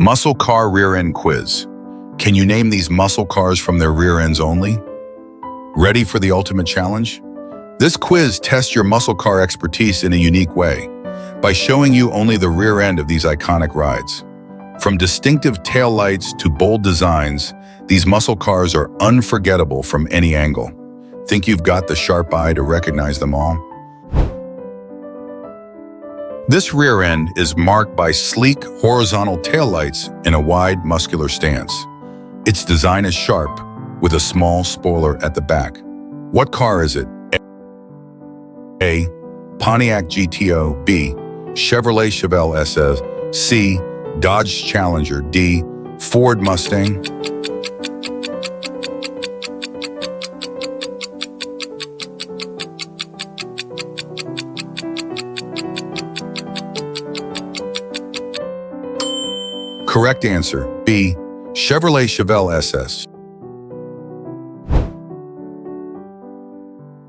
Muscle car rear end quiz. Can you name these muscle cars from their rear ends only? Ready for the ultimate challenge? This quiz tests your muscle car expertise in a unique way by showing you only the rear end of these iconic rides. From distinctive taillights to bold designs, these muscle cars are unforgettable from any angle. Think you've got the sharp eye to recognize them all? This rear end is marked by sleek, horizontal taillights and a wide, muscular stance. Its design is sharp, with a small spoiler at the back. What car is it? A. Pontiac GTO. B. Chevrolet Chevelle SS. C. Dodge Challenger. D. Ford Mustang. Correct answer, B. Chevrolet Chevelle SS.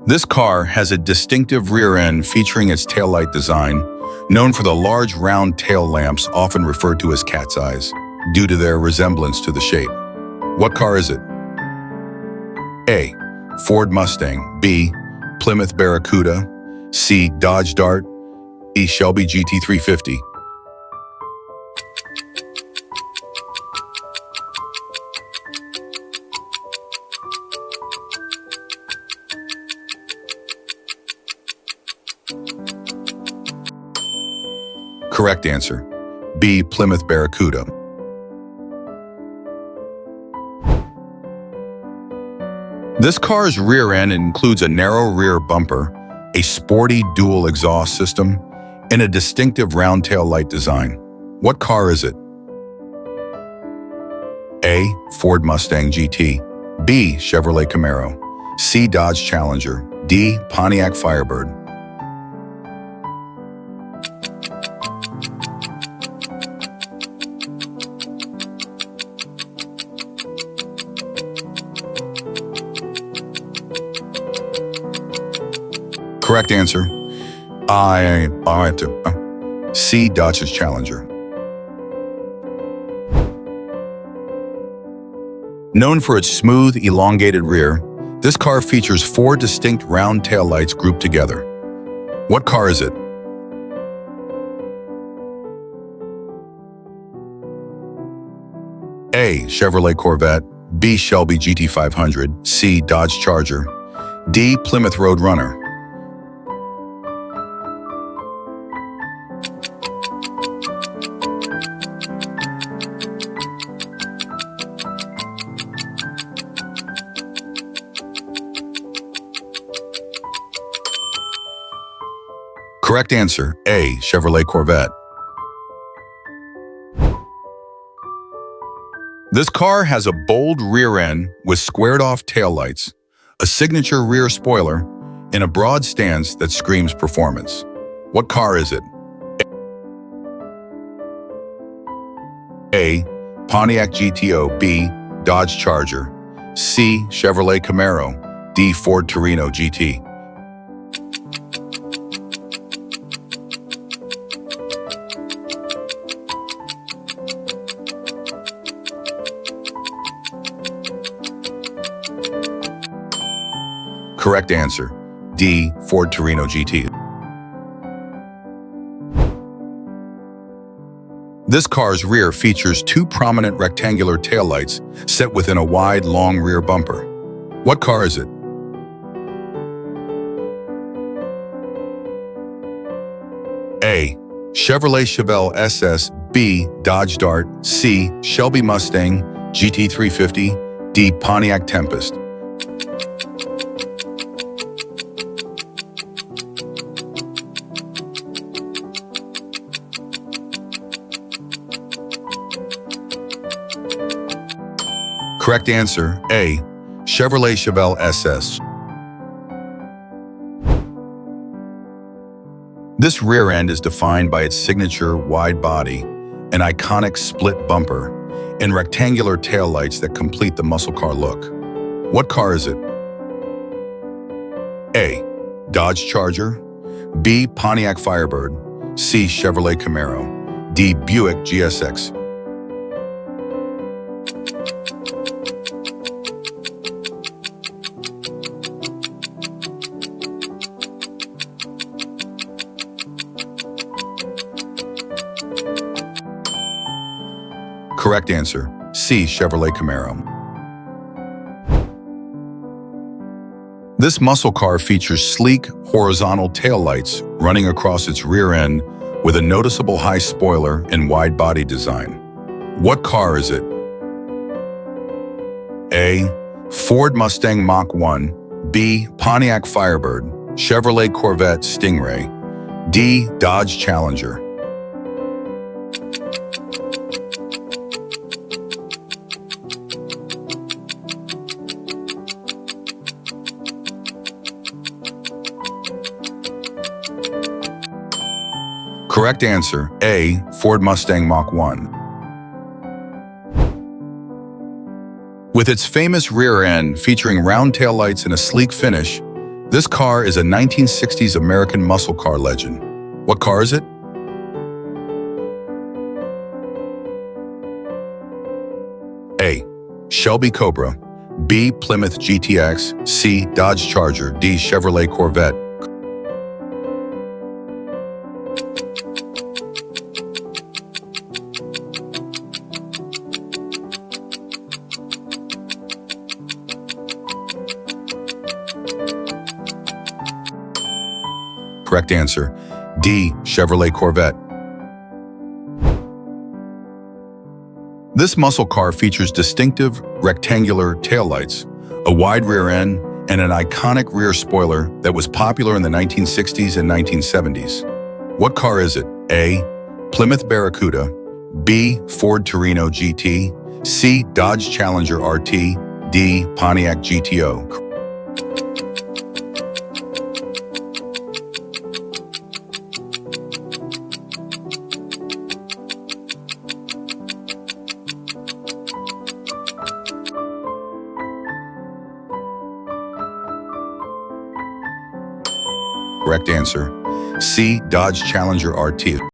This car has a distinctive rear end featuring its taillight design, known for the large round tail lamps often referred to as cat's eyes, due to their resemblance to the shape. What car is it? A. Ford Mustang. B. Plymouth Barracuda. C. Dodge Dart. D. Shelby GT350. Correct answer, B. Plymouth Barracuda. This car's rear end includes a narrow rear bumper, a sporty dual exhaust system, and a distinctive round tail light design. What car is it? A. Ford Mustang GT. B. Chevrolet Camaro. C. Dodge Challenger. D. Pontiac Firebird. Correct answer, C. Dodge's Challenger. Known for its smooth, elongated rear, this car features 4 distinct round taillights grouped together. What car is it? A. Chevrolet Corvette. B. Shelby GT500. C. Dodge Charger. D. Plymouth Roadrunner. Correct answer, A. Chevrolet Corvette. This car has a bold rear end with squared-off taillights, a signature rear spoiler, and a broad stance that screams performance. What car is it? A. Pontiac GTO. B. Dodge Charger. C. Chevrolet Camaro. D. Ford Torino GT. Correct answer, D. Ford Torino GT. This car's rear features 2 prominent rectangular taillights set within a wide, long rear bumper. What car is it? A. Chevrolet Chevelle SS. B. Dodge Dart. C. Shelby Mustang GT350. D. Pontiac Tempest. Correct answer, A. Chevrolet Chevelle SS. This rear end is defined by its signature wide body, an iconic split bumper, and rectangular taillights that complete the muscle car look. What car is it? A. Dodge Charger. B. Pontiac Firebird. C. Chevrolet Camaro. D. Buick GSX. Correct answer, C. Chevrolet Camaro. This muscle car features sleek, horizontal taillights running across its rear end with a noticeable high spoiler and wide body design. What car is it? A. Ford Mustang Mach 1, B. Pontiac Firebird, Chevrolet Corvette Stingray, D. Dodge Challenger. Correct answer, A. Ford Mustang Mach 1. With its famous rear end featuring round taillights and a sleek finish, this car is a 1960s American muscle car legend. What car is it? A. Shelby Cobra, B. Plymouth GTX, C. Dodge Charger, D. Chevrolet Corvette. Correct answer, D. Chevrolet Corvette. This muscle car features distinctive rectangular taillights, a wide rear end, and an iconic rear spoiler that was popular in the 1960s and 1970s. What car is it? A. Plymouth Barracuda, B. Ford Torino GT, C. Dodge Challenger RT, D. Pontiac GTO. Correct answer, C. Dodge Challenger RT.